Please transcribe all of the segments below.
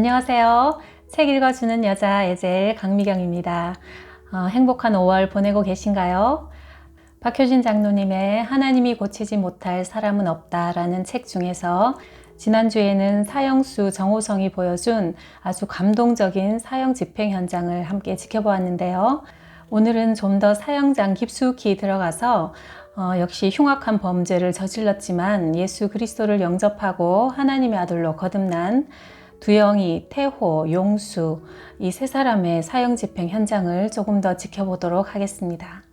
안녕하세요. 책 읽어주는 여자 에젤 강미경입니다. 행복한 5월 보내고 계신가요? 박효진 장로님의 하나님이 고치지 못할 사람은 없다라는 책 중에서 지난주에는 사형수 정호성이 보여준 아주 감동적인 사형 집행 현장을 함께 지켜보았는데요. 오늘은 좀 더 사형장 깊숙이 들어가서 역시 흉악한 범죄를 저질렀지만 예수 그리스도를 영접하고 하나님의 아들로 거듭난 두영이, 태호, 용수 이 세 사람의 사형 집행 현장을 조금 더 지켜보도록 하겠습니다.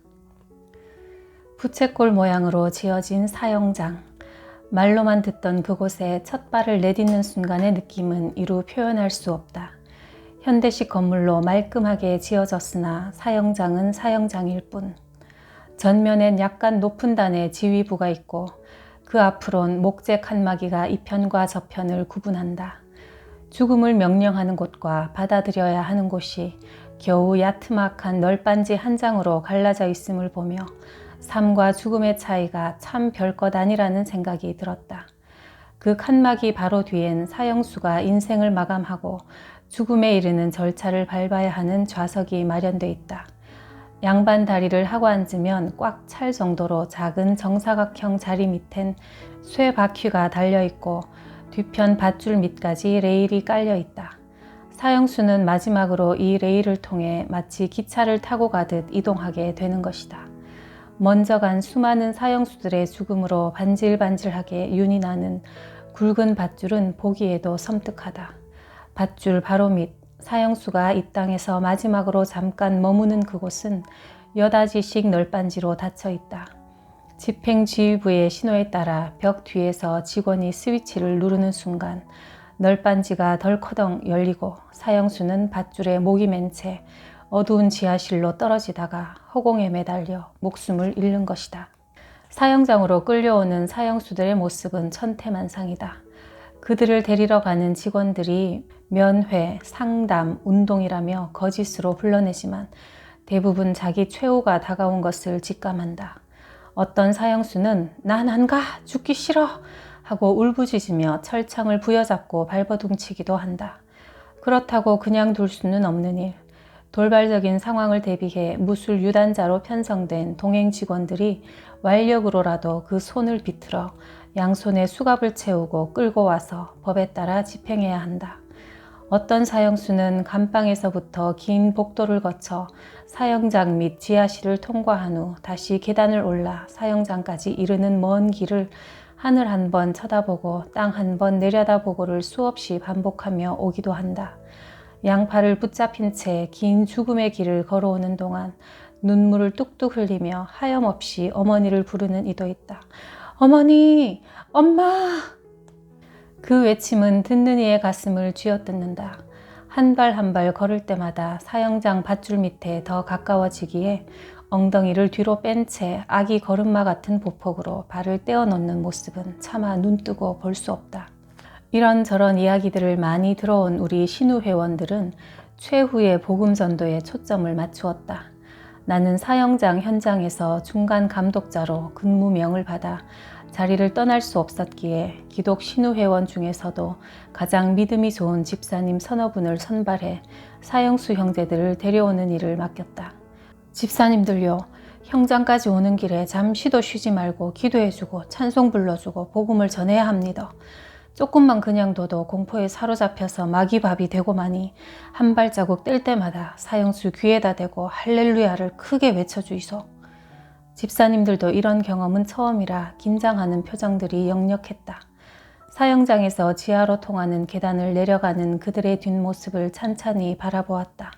부채꼴 모양으로 지어진 사형장. 말로만 듣던 그곳에 첫 발을 내딛는 순간의 느낌은 이루 표현할 수 없다. 현대식 건물로 말끔하게 지어졌으나 사형장은 사형장일 뿐. 전면엔 약간 높은 단의 지휘부가 있고 그 앞으론 목재 칸막이가 이편과 저편을 구분한다. 죽음을 명령하는 곳과 받아들여야 하는 곳이 겨우 야트막한 널빤지 한 장으로 갈라져 있음을 보며 삶과 죽음의 차이가 참 별것 아니라는 생각이 들었다. 그 칸막이 바로 뒤엔 사형수가 인생을 마감하고 죽음에 이르는 절차를 밟아야 하는 좌석이 마련돼 있다. 양반 다리를 하고 앉으면 꽉 찰 정도로 작은 정사각형 자리 밑엔 쇠 바퀴가 달려있고 뒤편 밧줄 밑까지 레일이 깔려 있다. 사형수는 마지막으로 이 레일을 통해 마치 기차를 타고 가듯 이동하게 되는 것이다. 먼저 간 수많은 사형수들의 죽음으로 반질반질하게 윤이 나는 굵은 밧줄은 보기에도 섬뜩하다. 밧줄 바로 밑 사형수가 이 땅에서 마지막으로 잠깐 머무는 그곳은 여다지식 널빤지로 닫혀 있다. 집행지휘부의 신호에 따라 벽 뒤에서 직원이 스위치를 누르는 순간 널빤지가 덜커덩 열리고 사형수는 밧줄에 목이 맨 채 어두운 지하실로 떨어지다가 허공에 매달려 목숨을 잃는 것이다. 사형장으로 끌려오는 사형수들의 모습은 천태만상이다. 그들을 데리러 가는 직원들이 면회, 상담, 운동이라며 거짓으로 불러내지만 대부분 자기 최후가 다가온 것을 직감한다. 어떤 사형수는 난 안 가, 죽기 싫어 하고 울부짖으며 철창을 부여잡고 발버둥치기도 한다. 그렇다고 그냥 둘 수는 없는 일. 돌발적인 상황을 대비해 무술 유단자로 편성된 동행 직원들이 완력으로라도 그 손을 비틀어 양손에 수갑을 채우고 끌고 와서 법에 따라 집행해야 한다. 어떤 사형수는 감방에서부터 긴 복도를 거쳐 사형장 및 지하실을 통과한 후 다시 계단을 올라 사형장까지 이르는 먼 길을 하늘 한 번 쳐다보고 땅 한 번 내려다보고를 수없이 반복하며 오기도 한다. 양팔을 붙잡힌 채 긴 죽음의 길을 걸어오는 동안 눈물을 뚝뚝 흘리며 하염없이 어머니를 부르는 이도 있다. 어머니! 엄마! 그 외침은 듣는 이의 가슴을 쥐어뜯는다. 한 발 한 발 걸을 때마다 사형장 밧줄 밑에 더 가까워지기에 엉덩이를 뒤로 뺀 채 아기 걸음마 같은 보폭으로 발을 떼어놓는 모습은 차마 눈뜨고 볼 수 없다. 이런저런 이야기들을 많이 들어온 우리 신우 회원들은 최후의 복음 전도에 초점을 맞추었다. 나는 사형장 현장에서 중간 감독자로 근무명을 받아 자리를 떠날 수 없었기에 기독 신우 회원 중에서도 가장 믿음이 좋은 집사님 서너 분을 선발해 사형수 형제들을 데려오는 일을 맡겼다. 집사님들요, 형장까지 오는 길에 잠시도 쉬지 말고 기도해주고 찬송 불러주고 복음을 전해야 합니다. 조금만 그냥 둬도 공포에 사로잡혀서 마귀밥이 되고마니 한 발자국 뗄 때마다 사형수 귀에다 대고 할렐루야를 크게 외쳐주이소. 집사님들도 이런 경험은 처음이라 긴장하는 표정들이 역력했다. 사형장에서 지하로 통하는 계단을 내려가는 그들의 뒷모습을 찬찬히 바라보았다.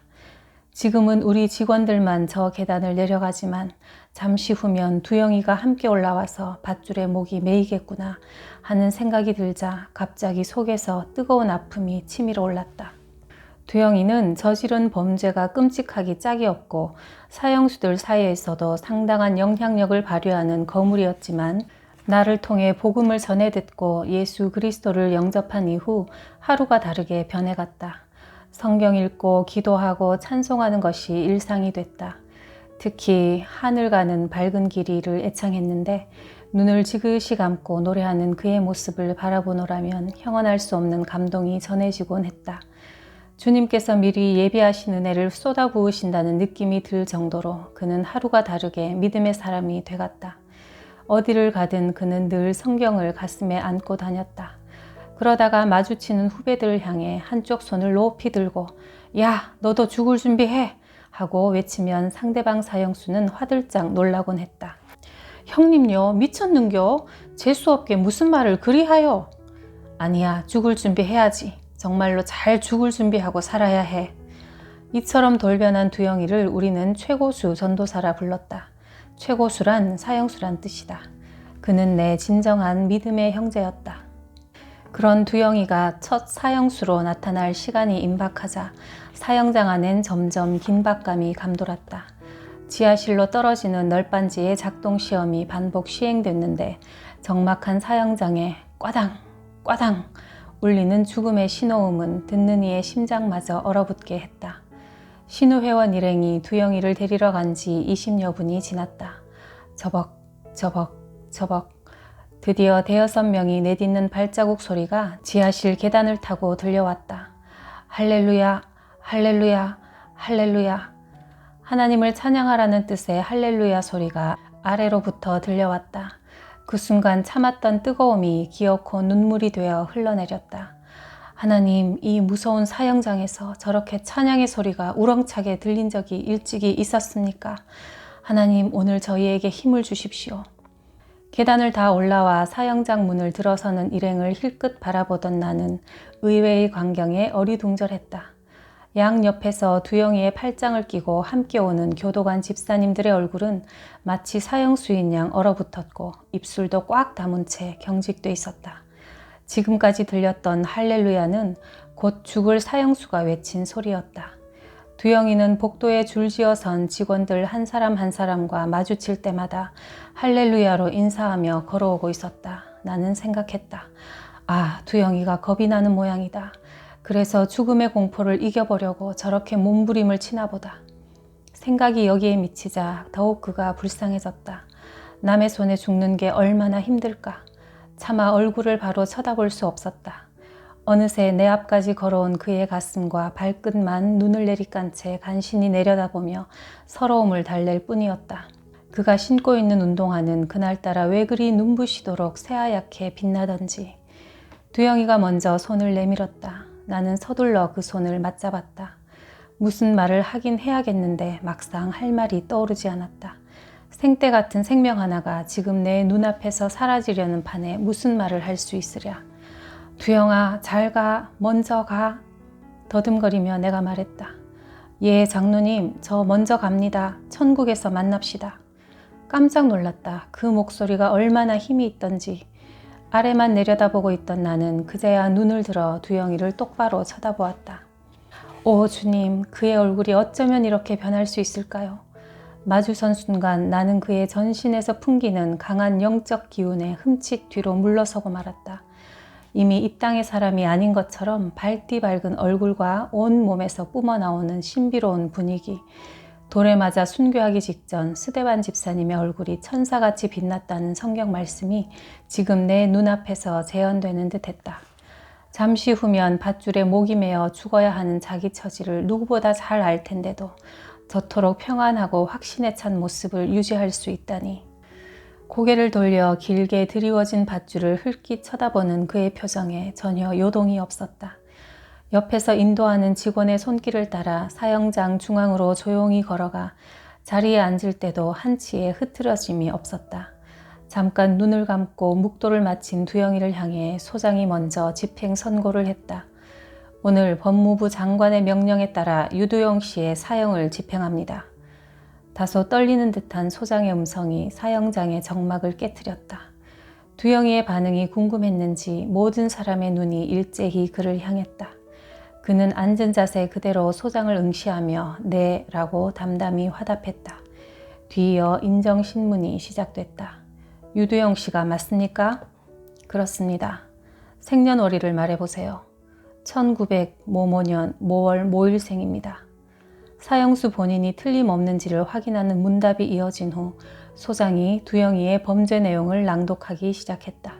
지금은 우리 직원들만 저 계단을 내려가지만 잠시 후면 두영이가 함께 올라와서 밧줄에 목이 메이겠구나 하는 생각이 들자 갑자기 속에서 뜨거운 아픔이 치밀어 올랐다. 두영이는 저지른 범죄가 끔찍하기 짝이 없고 사형수들 사이에서도 상당한 영향력을 발휘하는 거물이었지만 나를 통해 복음을 전해 듣고 예수 그리스도를 영접한 이후 하루가 다르게 변해갔다. 성경 읽고 기도하고 찬송하는 것이 일상이 됐다. 특히 하늘 가는 밝은 길이를 애창했는데 눈을 지그시 감고 노래하는 그의 모습을 바라보노라면 형언할 수 없는 감동이 전해지곤 했다. 주님께서 미리 예비하신 은혜를 쏟아부으신다는 느낌이 들 정도로 그는 하루가 다르게 믿음의 사람이 되갔다. 어디를 가든 그는 늘 성경을 가슴에 안고 다녔다. 그러다가 마주치는 후배들을 향해 한쪽 손을 높이 들고 야, 너도 죽을 준비해! 하고 외치면 상대방 사형수는 화들짝 놀라곤 했다. 형님요, 미쳤는겨? 재수없게 무슨 말을 그리하여? 아니야, 죽을 준비해야지. 정말로 잘 죽을 준비하고 살아야 해. 이처럼 돌변한 두영이를 우리는 최고수 전도사라 불렀다. 최고수란 사형수란 뜻이다. 그는 내 진정한 믿음의 형제였다. 그런 두영이가 첫 사형수로 나타날 시간이 임박하자 사형장 안엔 점점 긴박감이 감돌았다. 지하실로 떨어지는 널빤지의 작동시험이 반복 시행됐는데 적막한 사형장에 꽈당 꽈당 울리는 죽음의 신호음은 듣는 이의 심장마저 얼어붙게 했다. 신우회원 일행이 두영이를 데리러 간 지 20여 분이 지났다. 저벅 저벅 저벅 드디어 대여섯 명이 내딛는 발자국 소리가 지하실 계단을 타고 들려왔다. 할렐루야 할렐루야 할렐루야. 하나님을 찬양하라는 뜻의 할렐루야 소리가 아래로부터 들려왔다. 그 순간 참았던 뜨거움이 기어코 눈물이 되어 흘러내렸다. 하나님, 이 무서운 사형장에서 저렇게 찬양의 소리가 우렁차게 들린 적이 일찍이 있었습니까? 하나님, 오늘 저희에게 힘을 주십시오. 계단을 다 올라와 사형장 문을 들어서는 일행을 힐끗 바라보던 나는 의외의 광경에 어리둥절했다. 양옆에서 두영이의 팔짱을 끼고 함께 오는 교도관 집사님들의 얼굴은 마치 사형수인 양 얼어붙었고 입술도 꽉 다문 채 경직돼 있었다. 지금까지 들렸던 할렐루야는 곧 죽을 사형수가 외친 소리였다. 두영이는 복도에 줄지어 선 직원들 한 사람 한 사람과 마주칠 때마다 할렐루야로 인사하며 걸어오고 있었다. 나는 생각했다. 아, 두영이가 겁이 나는 모양이다. 그래서 죽음의 공포를 이겨보려고 저렇게 몸부림을 치나 보다. 생각이 여기에 미치자 더욱 그가 불쌍해졌다. 남의 손에 죽는 게 얼마나 힘들까. 차마 얼굴을 바로 쳐다볼 수 없었다. 어느새 내 앞까지 걸어온 그의 가슴과 발끝만 눈을 내리깐 채 간신히 내려다보며 서러움을 달랠 뿐이었다. 그가 신고 있는 운동화는 그날따라 왜 그리 눈부시도록 새하얗게 빛나던지. 두영이가 먼저 손을 내밀었다. 나는 서둘러 그 손을 맞잡았다. 무슨 말을 하긴 해야겠는데 막상 할 말이 떠오르지 않았다. 생떼 같은 생명 하나가 지금 내 눈앞에서 사라지려는 판에 무슨 말을 할 수 있으랴. 두영아, 잘 가, 먼저 가. 더듬거리며 내가 말했다. 예, 장로님, 저 먼저 갑니다. 천국에서 만납시다. 깜짝 놀랐다. 그 목소리가 얼마나 힘이 있던지. 아래만 내려다보고 있던 나는 그제야 눈을 들어 두영이를 똑바로 쳐다보았다. 오 주님, 그의 얼굴이 어쩌면 이렇게 변할 수 있을까요? 마주선 순간 나는 그의 전신에서 풍기는 강한 영적 기운에 흠칫 뒤로 물러서고 말았다. 이미 이 땅의 사람이 아닌 것처럼 밝디 밝은 얼굴과 온 몸에서 뿜어나오는 신비로운 분위기. 돌에 맞아 순교하기 직전 스데반 집사님의 얼굴이 천사같이 빛났다는 성경 말씀이 지금 내 눈앞에서 재현되는 듯했다. 잠시 후면 밧줄에 목이 메어 죽어야 하는 자기 처지를 누구보다 잘 알 텐데도 저토록 평안하고 확신에 찬 모습을 유지할 수 있다니. 고개를 돌려 길게 드리워진 밧줄을 흘낏 쳐다보는 그의 표정에 전혀 요동이 없었다. 옆에서 인도하는 직원의 손길을 따라 사형장 중앙으로 조용히 걸어가 자리에 앉을 때도 한치의 흐트러짐이 없었다. 잠깐 눈을 감고 묵도를 마친 두영이를 향해 소장이 먼저 집행 선고를 했다. 오늘 법무부 장관의 명령에 따라 유두영 씨의 사형을 집행합니다. 다소 떨리는 듯한 소장의 음성이 사형장의 정막을 깨트렸다. 두영이의 반응이 궁금했는지 모든 사람의 눈이 일제히 그를 향했다. 그는 앉은 자세 그대로 소장을 응시하며 네 라고 담담히 화답했다. 뒤이어 인정신문이 시작됐다. 유두영 씨가 맞습니까? 그렇습니다. 생년월일을 말해보세요. 1900모모년 모월 모일생입니다. 사형수 본인이 틀림없는지를 확인하는 문답이 이어진 후 소장이 두영이의 범죄 내용을 낭독하기 시작했다.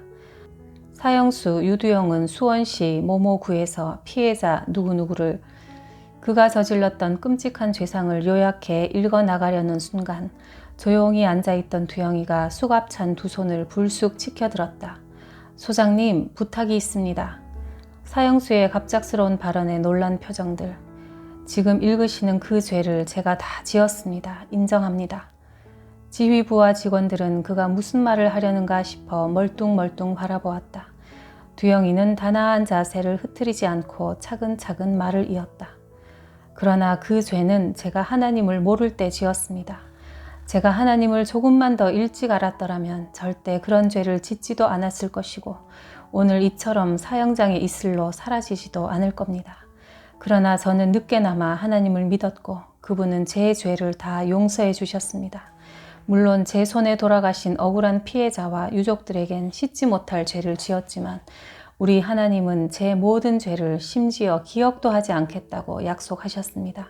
사형수 유두영은 수원시 모모구에서 피해자 누구누구를 그가 저질렀던 끔찍한 죄상을 요약해 읽어나가려는 순간 조용히 앉아있던 두영이가 수갑찬 두 손을 불쑥 치켜들었다. 소장님, 부탁이 있습니다. 사형수의 갑작스러운 발언에 놀란 표정들. 지금 읽으시는 그 죄를 제가 다 지었습니다. 인정합니다. 지휘부와 직원들은 그가 무슨 말을 하려는가 싶어 멀뚱멀뚱 바라보았다. 두영이는 단아한 자세를 흐트리지 않고 차근차근 말을 이었다. 그러나 그 죄는 제가 하나님을 모를 때 지었습니다. 제가 하나님을 조금만 더 일찍 알았더라면 절대 그런 죄를 짓지도 않았을 것이고 오늘 이처럼 사형장에 있을로 사라지지도 않을 겁니다. 그러나 저는 늦게나마 하나님을 믿었고 그분은 제 죄를 다 용서해 주셨습니다. 물론 제 손에 돌아가신 억울한 피해자와 유족들에겐 씻지 못할 죄를 지었지만 우리 하나님은 제 모든 죄를 심지어 기억도 하지 않겠다고 약속하셨습니다.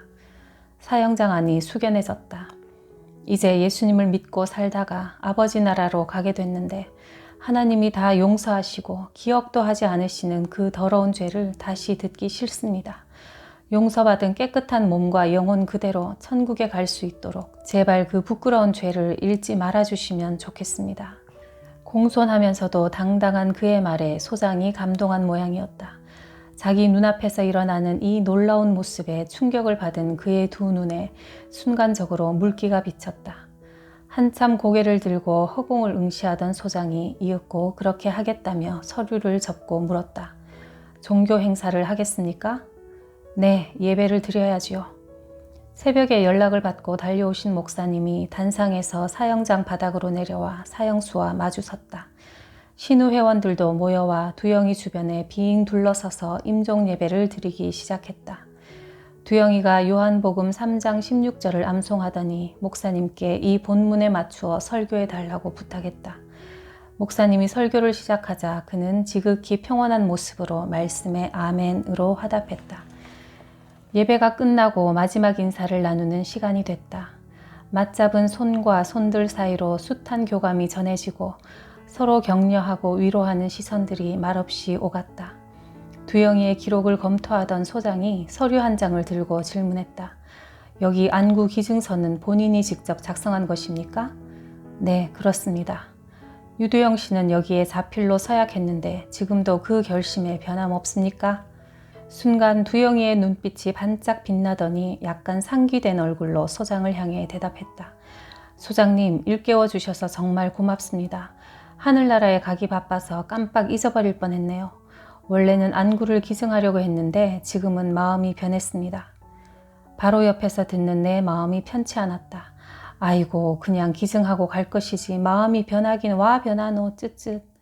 사형장 안이 숙연해졌다. 이제 예수님을 믿고 살다가 아버지 나라로 가게 됐는데 하나님이 다 용서하시고 기억도 하지 않으시는 그 더러운 죄를 다시 듣기 싫습니다. 용서받은 깨끗한 몸과 영혼 그대로 천국에 갈 수 있도록 제발 그 부끄러운 죄를 잃지 말아주시면 좋겠습니다. 공손하면서도 당당한 그의 말에 소장이 감동한 모양이었다. 자기 눈앞에서 일어나는 이 놀라운 모습에 충격을 받은 그의 두 눈에 순간적으로 물기가 비쳤다. 한참 고개를 들고 허공을 응시하던 소장이 이윽고 그렇게 하겠다며 서류를 접고 물었다. 종교 행사를 하겠습니까? 네, 예배를 드려야지요. 새벽에 연락을 받고 달려오신 목사님이 단상에서 사형장 바닥으로 내려와 사형수와 마주섰다. 신우 회원들도 모여와 두영이 주변에 빙 둘러서서 임종 예배를 드리기 시작했다. 두영이가 요한복음 3장 16절을 암송하더니 목사님께 이 본문에 맞추어 설교해 달라고 부탁했다. 목사님이 설교를 시작하자 그는 지극히 평온한 모습으로 말씀에 아멘으로 화답했다. 예배가 끝나고 마지막 인사를 나누는 시간이 됐다. 맞잡은 손과 손들 사이로 숱한 교감이 전해지고 서로 격려하고 위로하는 시선들이 말없이 오갔다. 두영이의 기록을 검토하던 소장이 서류 한 장을 들고 질문했다. 여기 안구 기증서는 본인이 직접 작성한 것입니까? 네, 그렇습니다. 유두영 씨는 여기에 자필로 서약했는데 지금도 그 결심에 변함없습니까? 순간 두영이의 눈빛이 반짝 빛나더니 약간 상기된 얼굴로 소장을 향해 대답했다. 소장님, 일깨워 주셔서 정말 고맙습니다. 하늘나라에 가기 바빠서 깜빡 잊어버릴 뻔했네요. 원래는 안구를 기증하려고 했는데 지금은 마음이 변했습니다. 바로 옆에서 듣는 내 마음이 편치 않았다. 아이고, 그냥 기증하고 갈 것이지 마음이 변하긴 와 변하노 쯧쯧.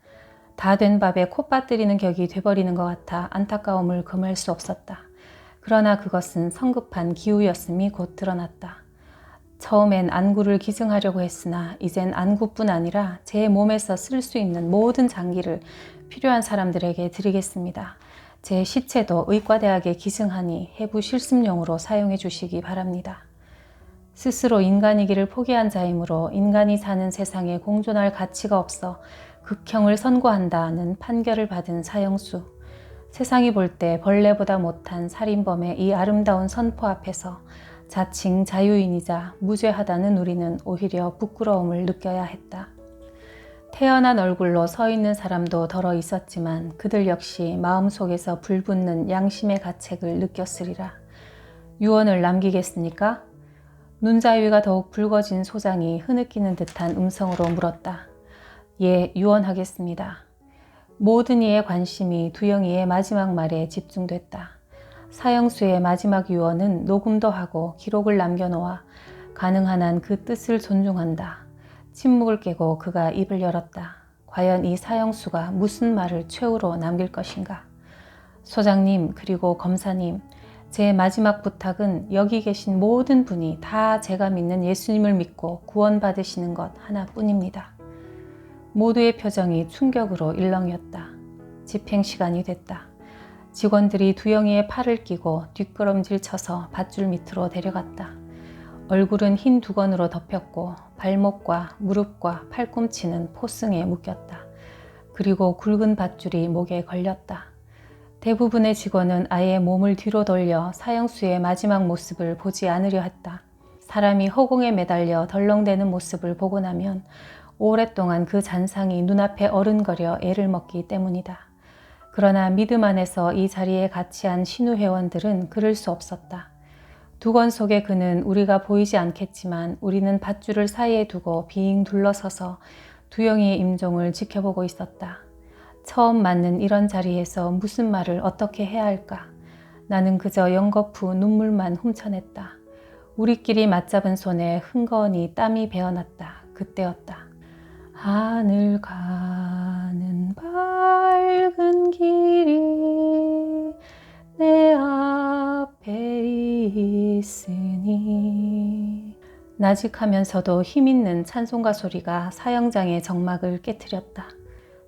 다 된 밥에 콧바뜨리는 격이 돼버리는 것 같아 안타까움을 금할 수 없었다. 그러나 그것은 성급한 기우였음이 곧 드러났다. 처음엔 안구를 기증하려고 했으나 이젠 안구뿐 아니라 제 몸에서 쓸 수 있는 모든 장기를 필요한 사람들에게 드리겠습니다. 제 시체도 의과대학에 기증하니 해부 실습용으로 사용해 주시기 바랍니다. 스스로 인간이기를 포기한 자이므로 인간이 사는 세상에 공존할 가치가 없어 극형을 선고한다는 판결을 받은 사형수. 세상이 볼 때 벌레보다 못한 살인범의 이 아름다운 선포 앞에서 자칭 자유인이자 무죄하다는 우리는 오히려 부끄러움을 느껴야 했다. 태연한 얼굴로 서 있는 사람도 덜어 있었지만 그들 역시 마음속에서 불붙는 양심의 가책을 느꼈으리라. 유언을 남기겠습니까? 눈자위가 더욱 붉어진 소장이 흐느끼는 듯한 음성으로 물었다. 예, 유언하겠습니다. 모든 이의 관심이 두영이의 마지막 말에 집중됐다. 사형수의 마지막 유언은 녹음도 하고 기록을 남겨놓아 가능한 한 그 뜻을 존중한다. 침묵을 깨고 그가 입을 열었다. 과연 이 사형수가 무슨 말을 최후로 남길 것인가? 소장님, 그리고 검사님, 제 마지막 부탁은 여기 계신 모든 분이 다 제가 믿는 예수님을 믿고 구원받으시는 것 하나뿐입니다. 모두의 표정이 충격으로 일렁였다. 집행 시간이 됐다. 직원들이 두영이의 팔을 끼고 뒷걸음질 쳐서 밧줄 밑으로 데려갔다. 얼굴은 흰 두건으로 덮였고 발목과 무릎과 팔꿈치는 포승에 묶였다. 그리고 굵은 밧줄이 목에 걸렸다. 대부분의 직원은 아예 몸을 뒤로 돌려 사형수의 마지막 모습을 보지 않으려 했다. 사람이 허공에 매달려 덜렁대는 모습을 보고 나면 오랫동안 그 잔상이 눈앞에 어른거려 애를 먹기 때문이다. 그러나 믿음 안에서 이 자리에 같이 한 신우 회원들은 그럴 수 없었다. 두건 속의 그는 우리가 보이지 않겠지만 우리는 밧줄을 사이에 두고 빙 둘러서서 두영이의 임종을 지켜보고 있었다. 처음 맞는 이런 자리에서 무슨 말을 어떻게 해야 할까? 나는 그저 연거푸 눈물만 훔쳐냈다. 우리끼리 맞잡은 손에 흥건히 땀이 배어났다. 그때였다. 하늘 가는 밝은 길이 내 앞에 있으니. 나직하면서도 힘있는 찬송가 소리가 사형장의 정막을 깨트렸다.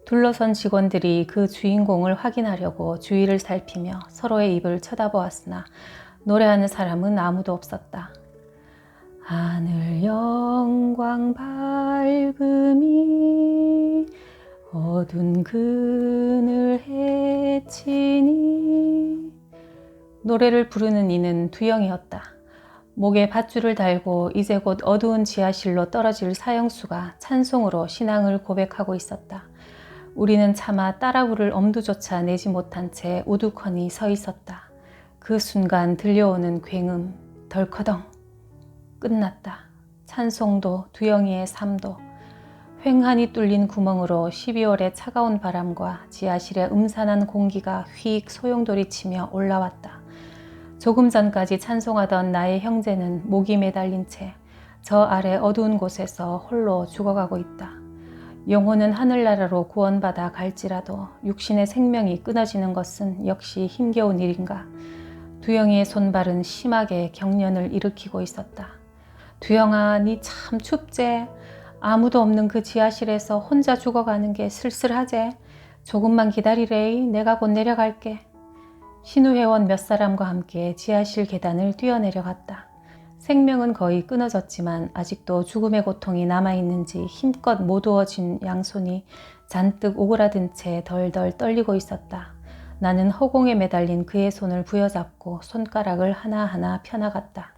둘러선 직원들이 그 주인공을 확인하려고 주위를 살피며 서로의 입을 쳐다보았으나 노래하는 사람은 아무도 없었다. 하늘 영광 밝음이 어두운 그늘 헤치니. 노래를 부르는 이는 두영이었다. 목에 밧줄을 달고 이제 곧 어두운 지하실로 떨어질 사형수가 찬송으로 신앙을 고백하고 있었다. 우리는 차마 따라 부를 엄두조차 내지 못한 채 우두커니 서 있었다. 그 순간 들려오는 굉음, 덜커덩. 끝났다. 찬송도 두영이의 삶도. 횡하니 뚫린 구멍으로 12월의 차가운 바람과 지하실의 음산한 공기가 휙 소용돌이치며 올라왔다. 조금 전까지 찬송하던 나의 형제는 목이 매달린 채 저 아래 어두운 곳에서 홀로 죽어가고 있다. 영혼은 하늘나라로 구원받아 갈지라도 육신의 생명이 끊어지는 것은 역시 힘겨운 일인가. 두영이의 손발은 심하게 경련을 일으키고 있었다. 두영아, 니 참 춥제? 아무도 없는 그 지하실에서 혼자 죽어가는 게 쓸쓸하제? 조금만 기다리래이. 내가 곧 내려갈게. 신우 회원 몇 사람과 함께 지하실 계단을 뛰어내려갔다. 생명은 거의 끊어졌지만 아직도 죽음의 고통이 남아있는지 힘껏 모두어진 양손이 잔뜩 오그라든 채 덜덜 떨리고 있었다. 나는 허공에 매달린 그의 손을 부여잡고 손가락을 하나하나 펴나갔다.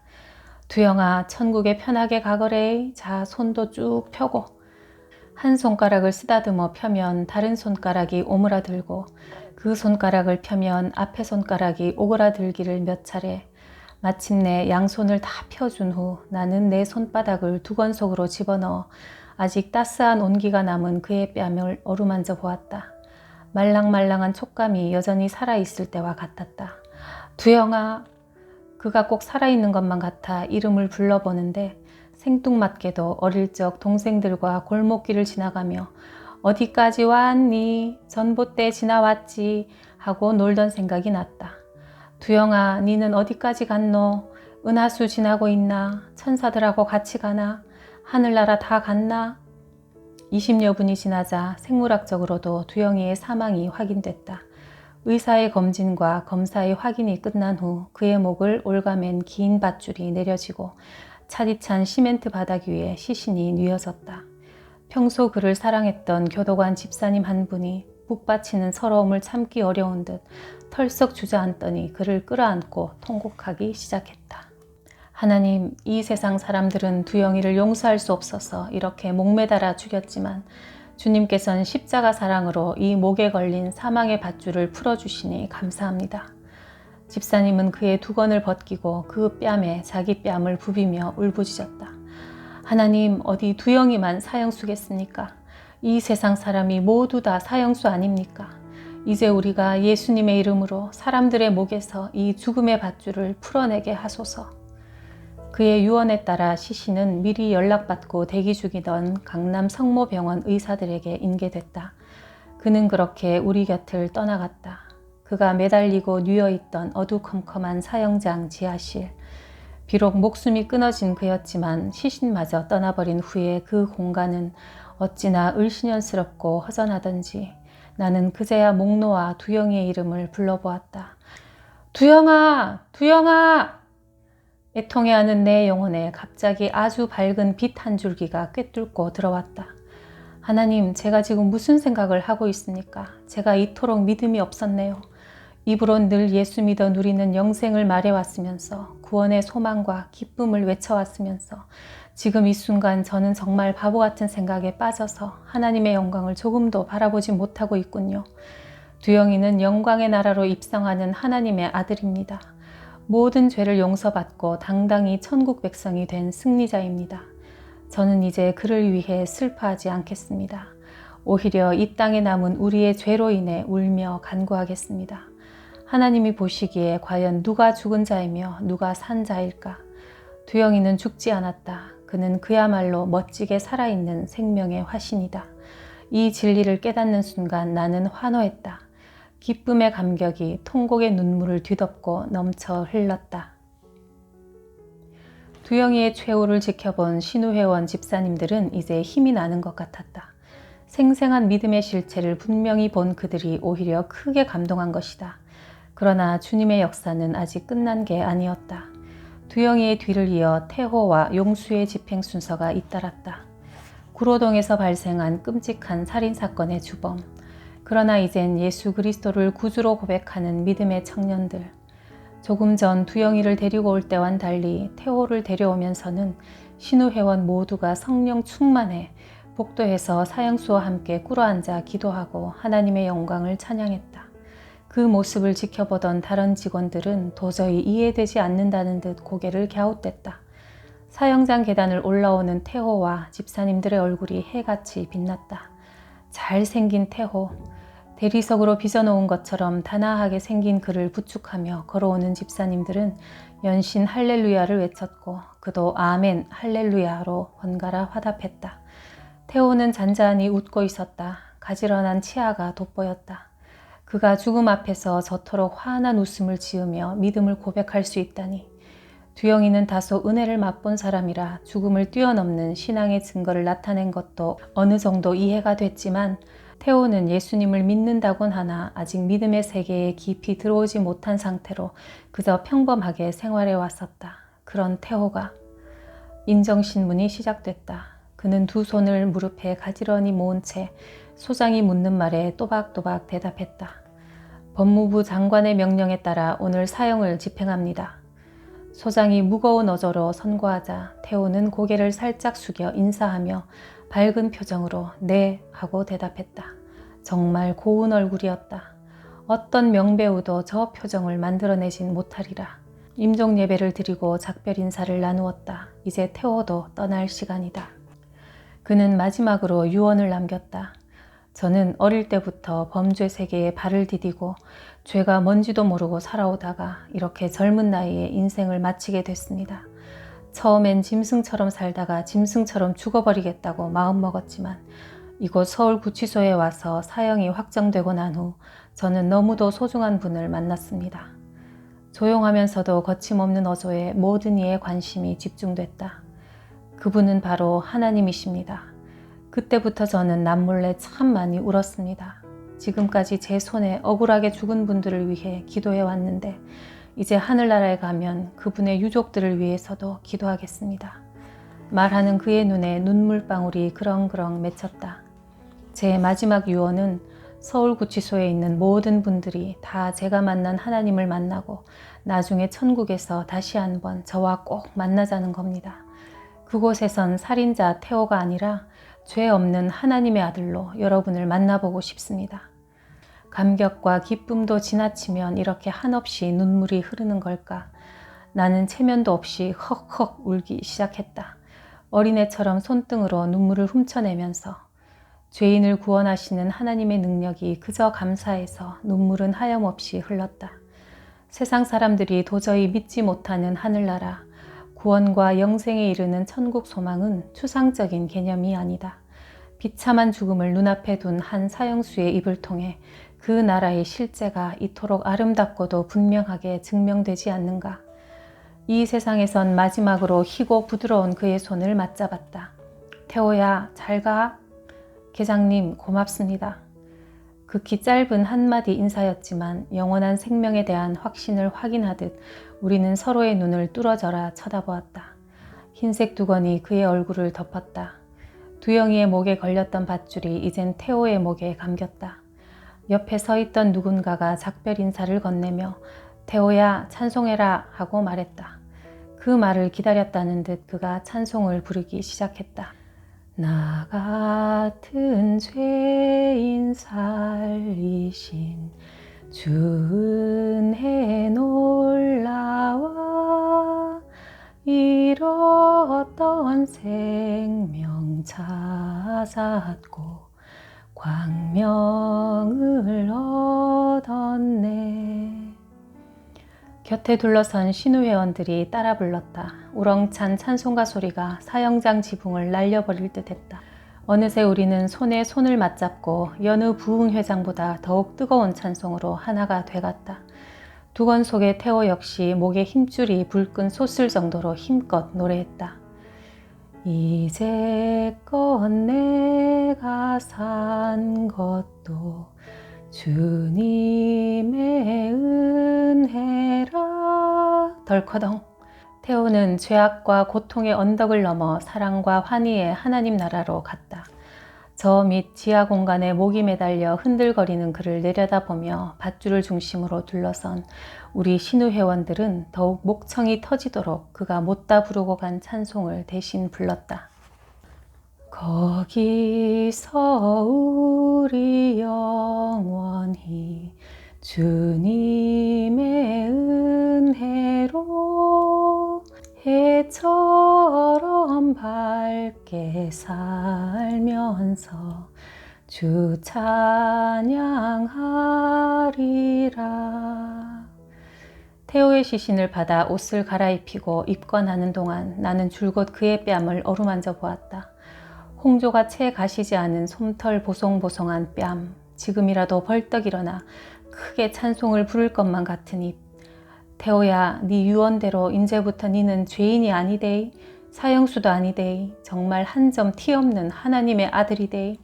두영아, 천국에 편하게 가거래. 자, 손도 쭉 펴고. 한 손가락을 쓰다듬어 펴면 다른 손가락이 오므라들고 그 손가락을 펴면 앞에 손가락이 오그라들기를 몇 차례. 마침내 양손을 다 펴준 후 나는 내 손바닥을 두건 속으로 집어넣어 아직 따스한 온기가 남은 그의 뺨을 어루만져 보았다. 말랑말랑한 촉감이 여전히 살아있을 때와 같았다. 두영아. 그가 꼭 살아있는 것만 같아 이름을 불러보는데 생뚱맞게도 어릴 적 동생들과 골목길을 지나가며 어디까지 왔니? 전봇대 지나왔지 하고 놀던 생각이 났다. 두영아, 니는 어디까지 갔노? 은하수 지나고 있나? 천사들하고 같이 가나? 하늘나라 다 갔나? 20여 분이 지나자 생물학적으로도 두영이의 사망이 확인됐다. 의사의 검진과 검사의 확인이 끝난 후 그의 목을 올가맨 긴 밧줄이 내려지고 차디찬 시멘트 바닥 위에 시신이 뉘어졌다. 평소 그를 사랑했던 교도관 집사님 한 분이 북받치는 서러움을 참기 어려운 듯 털썩 주저앉더니 그를 끌어안고 통곡하기 시작했다. 하나님, 이 세상 사람들은 두영이를 용서할 수 없어서 이렇게 목매달아 죽였지만 주님께서는 십자가 사랑으로 이 목에 걸린 사망의 밧줄을 풀어주시니 감사합니다. 집사님은 그의 두건을 벗기고 그 뺨에 자기 뺨을 부비며 울부짖었다. 하나님, 어디 두영이만 사형수겠습니까? 이 세상 사람이 모두 다 사형수 아닙니까? 이제 우리가 예수님의 이름으로 사람들의 목에서 이 죽음의 밧줄을 풀어내게 하소서. 그의 유언에 따라 시신은 미리 연락받고 대기 중이던 강남 성모병원 의사들에게 인계됐다. 그는 그렇게 우리 곁을 떠나갔다. 그가 매달리고 뉘어있던 어두컴컴한 사형장 지하실. 비록 목숨이 끊어진 그였지만 시신마저 떠나버린 후에 그 공간은 어찌나 을신연스럽고 허전하던지 나는 그제야 목 놓아 두영이의 이름을 불러보았다. 두영아! 두영아! 애통해하는 내 영혼에 갑자기 아주 밝은 빛 한 줄기가 꿰뚫고 들어왔다. 하나님, 제가 지금 무슨 생각을 하고 있습니까? 제가 이토록 믿음이 없었네요. 입으론 늘 예수 믿어 누리는 영생을 말해왔으면서 구원의 소망과 기쁨을 외쳐왔으면서 지금 이 순간 저는 정말 바보 같은 생각에 빠져서 하나님의 영광을 조금도 바라보지 못하고 있군요. 두영이는 영광의 나라로 입성하는 하나님의 아들입니다. 모든 죄를 용서받고 당당히 천국 백성이 된 승리자입니다. 저는 이제 그를 위해 슬퍼하지 않겠습니다. 오히려 이 땅에 남은 우리의 죄로 인해 울며 간구하겠습니다. 하나님이 보시기에 과연 누가 죽은 자이며 누가 산 자일까? 두영이는 죽지 않았다. 그는 그야말로 멋지게 살아있는 생명의 화신이다. 이 진리를 깨닫는 순간 나는 환호했다. 기쁨의 감격이 통곡의 눈물을 뒤덮고 넘쳐 흘렀다. 두영이의 최후를 지켜본 신우회원 집사님들은 이제 힘이 나는 것 같았다. 생생한 믿음의 실체를 분명히 본 그들이 오히려 크게 감동한 것이다. 그러나 주님의 역사는 아직 끝난 게 아니었다. 두영이의 뒤를 이어 태호와 용수의 집행 순서가 잇따랐다. 구로동에서 발생한 끔찍한 살인사건의 주범. 그러나 이젠 예수 그리스도를 구주로 고백하는 믿음의 청년들. 조금 전 두영이를 데리고 올 때와는 달리 태호를 데려오면서는 신우회원 모두가 성령 충만해 복도에서 사형수와 함께 꿇어앉아 기도하고 하나님의 영광을 찬양했다. 그 모습을 지켜보던 다른 직원들은 도저히 이해되지 않는다는 듯 고개를 갸웃댔다. 사형장 계단을 올라오는 태호와 집사님들의 얼굴이 해같이 빛났다. 잘생긴 태호, 대리석으로 빚어놓은 것처럼 단아하게 생긴 그를 부축하며 걸어오는 집사님들은 연신 할렐루야를 외쳤고 그도 아멘 할렐루야로 번갈아 화답했다. 태호는 잔잔히 웃고 있었다. 가지런한 치아가 돋보였다. 그가 죽음 앞에서 저토록 환한 웃음을 지으며 믿음을 고백할 수 있다니. 두영이는 다소 은혜를 맛본 사람이라 죽음을 뛰어넘는 신앙의 증거를 나타낸 것도 어느 정도 이해가 됐지만 태호는 예수님을 믿는다곤 하나 아직 믿음의 세계에 깊이 들어오지 못한 상태로 그저 평범하게 생활해 왔었다. 그런 태호가 인정신문이 시작됐다. 그는 두 손을 무릎에 가지런히 모은 채 소장이 묻는 말에 또박또박 대답했다. 법무부 장관의 명령에 따라 오늘 사형을 집행합니다. 소장이 무거운 어조로 선고하자 태호는 고개를 살짝 숙여 인사하며 밝은 표정으로 네 하고 대답했다. 정말 고운 얼굴이었다. 어떤 명배우도 저 표정을 만들어내진 못하리라. 임종 예배를 드리고 작별 인사를 나누었다. 이제 태호도 떠날 시간이다. 그는 마지막으로 유언을 남겼다. 저는 어릴 때부터 범죄 세계에 발을 디디고 죄가 뭔지도 모르고 살아오다가 이렇게 젊은 나이에 인생을 마치게 됐습니다. 처음엔 짐승처럼 살다가 짐승처럼 죽어버리겠다고 마음먹었지만 이곳 서울구치소에 와서 사형이 확정되고 난 후 저는 너무도 소중한 분을 만났습니다. 조용하면서도 거침없는 어조에 모든 이의 관심이 집중됐다. 그분은 바로 하나님이십니다. 그때부터 저는 남몰래 참 많이 울었습니다. 지금까지 제 손에 억울하게 죽은 분들을 위해 기도해 왔는데 이제 하늘나라에 가면 그분의 유족들을 위해서도 기도하겠습니다. 말하는 그의 눈에 눈물방울이 그렁그렁 맺혔다. 제 마지막 유언은 서울구치소에 있는 모든 분들이 다 제가 만난 하나님을 만나고 나중에 천국에서 다시 한번 저와 꼭 만나자는 겁니다. 그곳에선 살인자 태호가 아니라 죄 없는 하나님의 아들로 여러분을 만나보고 싶습니다. 감격과 기쁨도 지나치면 이렇게 한없이 눈물이 흐르는 걸까? 나는 체면도 없이 헉헉 울기 시작했다. 어린애처럼 손등으로 눈물을 훔쳐내면서 죄인을 구원하시는 하나님의 능력이 그저 감사해서 눈물은 하염없이 흘렀다. 세상 사람들이 도저히 믿지 못하는 하늘나라, 구원과 영생에 이르는 천국 소망은 추상적인 개념이 아니다. 비참한 죽음을 눈앞에 둔 한 사형수의 입을 통해 그 나라의 실제가 이토록 아름답고도 분명하게 증명되지 않는가. 이 세상에선 마지막으로 희고 부드러운 그의 손을 맞잡았다. 태호야, 잘 가. 계장님, 고맙습니다. 극히 짧은 한마디 인사였지만 영원한 생명에 대한 확신을 확인하듯 우리는 서로의 눈을 뚫어져라 쳐다보았다. 흰색 두건이 그의 얼굴을 덮었다. 두영이의 목에 걸렸던 밧줄이 이젠 태호의 목에 감겼다. 옆에 서 있던 누군가가 작별 인사를 건네며 태호야 찬송해라 하고 말했다. 그 말을 기다렸다는 듯 그가 찬송을 부르기 시작했다. 나 같은 죄인 살리신 주 은혜 놀라와 잃었던 생명 찾았고 광명을 얻었네. 곁에 둘러선 신우회원들이 따라 불렀다. 우렁찬 찬송가 소리가 사형장 지붕을 날려버릴 듯했다. 어느새 우리는 손에 손을 맞잡고 여느 부흥회장보다 더욱 뜨거운 찬송으로 하나가 돼갔다. 두건 속의 태호 역시 목에 힘줄이 불끈 솟을 정도로 힘껏 노래했다. 이제껏 내가 산 것도 주님의 은혜라. 덜커덩. 태호는 죄악과 고통의 언덕을 넘어 사랑과 환희의 하나님 나라로 갔다. 저 밑 지하 공간에 목이 매달려 흔들거리는 그를 내려다보며 밧줄을 중심으로 둘러선 우리 신우 회원들은 더욱 목청이 터지도록 그가 못다 부르고 간 찬송을 대신 불렀다. 거기서 우리 영원히 주님의 은혜로 해처럼 밝게 살면서 주 찬양하리라. 태호의 시신을 받아 옷을 갈아입히고 입건하는 동안 나는 줄곧 그의 뺨을 어루만져 보았다. 홍조가 채 가시지 않은 솜털 보송보송한 뺨, 지금이라도 벌떡 일어나 크게 찬송을 부를 것만 같은 입. 태호야, 네 유언대로 인제부터 니는 죄인이 아니데이, 사형수도 아니데이, 정말 한 점 티 없는 하나님의 아들이데이.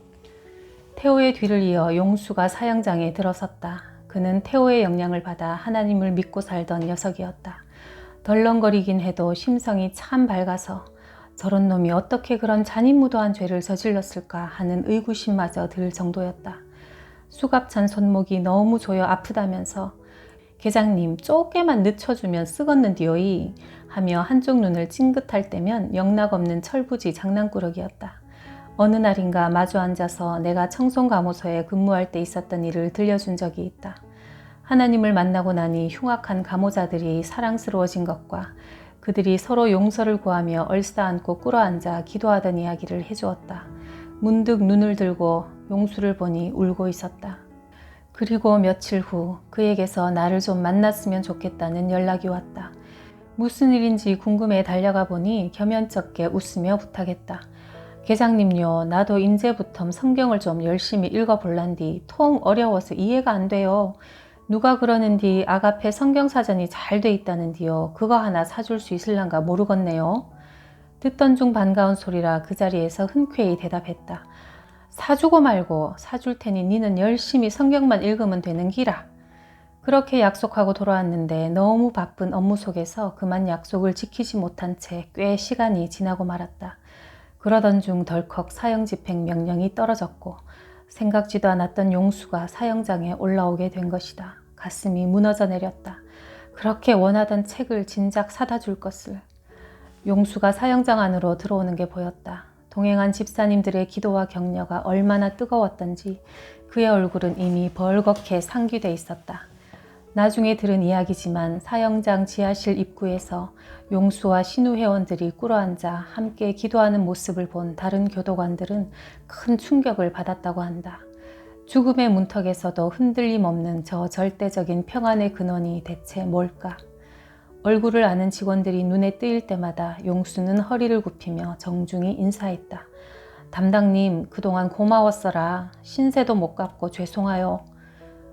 태호의 뒤를 이어 용수가 사형장에 들어섰다. 그는 태호의 영향을 받아 하나님을 믿고 살던 녀석이었다. 덜렁거리긴 해도 심성이 참 밝아서 저런 놈이 어떻게 그런 잔인무도한 죄를 저질렀을까 하는 의구심마저 들 정도였다. 수갑찬 손목이 너무 조여 아프다면서 계장님 쪼개만 늦춰주면 쓰겄는디요이 하며 한쪽 눈을 찡긋할 때면 영락없는 철부지 장난꾸러기였다. 어느 날인가 마주 앉아서 내가 청송감호소에 근무할 때 있었던 일을 들려준 적이 있다. 하나님을 만나고 나니 흉악한 감호자들이 사랑스러워진 것과 그들이 서로 용서를 구하며 얼싸안고 꿇어앉아 기도하던 이야기를 해주었다. 문득 눈을 들고 용수를 보니 울고 있었다. 그리고 며칠 후 그에게서 나를 좀 만났으면 좋겠다는 연락이 왔다. 무슨 일인지 궁금해 달려가 보니 겸연쩍게 웃으며 부탁했다. 계장님요, 나도 인제부터 성경을 좀 열심히 읽어볼란디 통 어려워서 이해가 안 돼요. 누가 그러는디 아가페 성경사전이 잘 돼 있다는디요. 그거 하나 사줄 수 있을란가 모르겠네요. 듣던 중 반가운 소리라 그 자리에서 흔쾌히 대답했다. 사주고 말고 사줄 테니 니는 열심히 성경만 읽으면 되는 기라. 그렇게 약속하고 돌아왔는데 너무 바쁜 업무 속에서 그만 약속을 지키지 못한 채 꽤 시간이 지나고 말았다. 그러던 중 덜컥 사형집행 명령이 떨어졌고 생각지도 않았던 용수가 사형장에 올라오게 된 것이다. 가슴이 무너져 내렸다. 그렇게 원하던 책을 진작 사다 줄 것을. 용수가 사형장 안으로 들어오는 게 보였다. 동행한 집사님들의 기도와 격려가 얼마나 뜨거웠던지 그의 얼굴은 이미 벌겋게 상기돼 있었다. 나중에 들은 이야기지만 사형장 지하실 입구에서 용수와 신우 회원들이 꿇어앉아 함께 기도하는 모습을 본 다른 교도관들은 큰 충격을 받았다고 한다. 죽음의 문턱에서도 흔들림 없는 저 절대적인 평안의 근원이 대체 뭘까? 얼굴을 아는 직원들이 눈에 뜨일 때마다 용수는 허리를 굽히며 정중히 인사했다. 담당님, 그동안 고마웠어라. 신세도 못 갚고 죄송하요.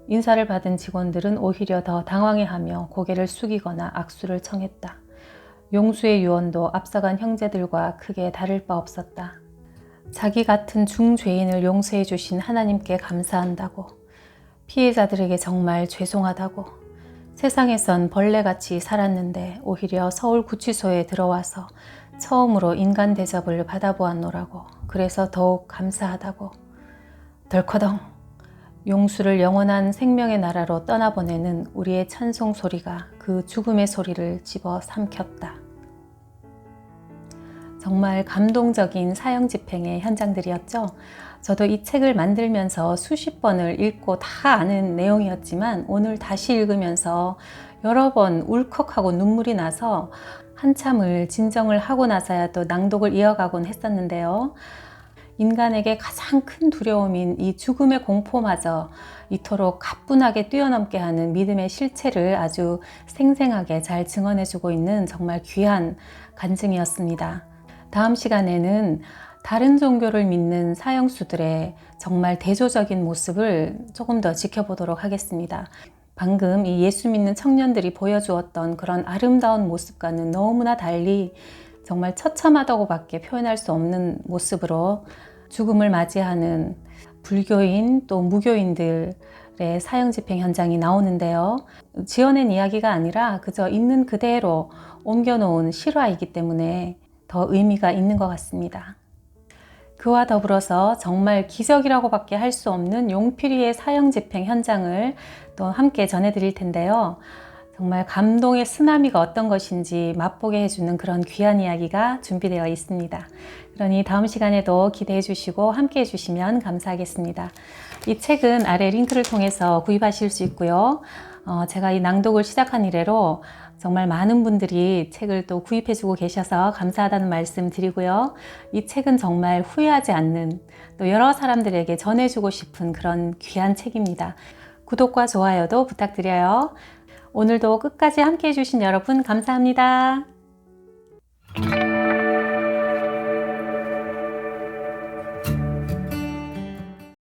인사를 받은 직원들은 오히려 더 당황해하며 고개를 숙이거나 악수를 청했다. 용수의 유언도 앞서간 형제들과 크게 다를 바 없었다. 자기 같은 중죄인을 용서해 주신 하나님께 감사한다고, 피해자들에게 정말 죄송하다고, 세상에선 벌레같이 살았는데 오히려 서울구치소에 들어와서 처음으로 인간 대접을 받아보았노라고, 그래서 더욱 감사하다고. 덜커덩. 용수를 영원한 생명의 나라로 떠나보내는 우리의 찬송 소리가 그 죽음의 소리를 집어 삼켰다. 정말 감동적인 사형 집행의 현장들이었죠. 저도 이 책을 만들면서 수십 번을 읽고 다 아는 내용이었지만 오늘 다시 읽으면서 여러 번 울컥하고 눈물이 나서 한참을 진정을 하고 나서야 또 낭독을 이어가곤 했었는데요. 인간에게 가장 큰 두려움인 이 죽음의 공포마저 이토록 가뿐하게 뛰어넘게 하는 믿음의 실체를 아주 생생하게 잘 증언해주고 있는 정말 귀한 간증이었습니다. 다음 시간에는 다른 종교를 믿는 사형수들의 정말 대조적인 모습을 조금 더 지켜보도록 하겠습니다. 방금 이 예수 믿는 청년들이 보여주었던 그런 아름다운 모습과는 너무나 달리 정말 처참하다고밖에 표현할 수 없는 모습으로 죽음을 맞이하는 불교인 또 무교인들의 사형 집행 현장이 나오는데요. 지어낸 이야기가 아니라 그저 있는 그대로 옮겨놓은 실화이기 때문에 더 의미가 있는 것 같습니다. 그와 더불어서 정말 기적이라고밖에 할 수 없는 용필이의 사형 집행 현장을 또 함께 전해드릴 텐데요. 정말 감동의 쓰나미가 어떤 것인지 맛보게 해주는 그런 귀한 이야기가 준비되어 있습니다. 그러니 다음 시간에도 기대해 주시고 함께 해주시면 감사하겠습니다. 이 책은 아래 링크를 통해서 구입하실 수 있고요. 제가 이 낭독을 시작한 이래로 정말 많은 분들이 책을 또 구입해 주고 계셔서 감사하다는 말씀 드리고요. 이 책은 정말 후회하지 않는 또 여러 사람들에게 전해주고 싶은 그런 귀한 책입니다. 구독과 좋아요도 부탁드려요. 오늘도 끝까지 함께 해주신 여러분 감사합니다.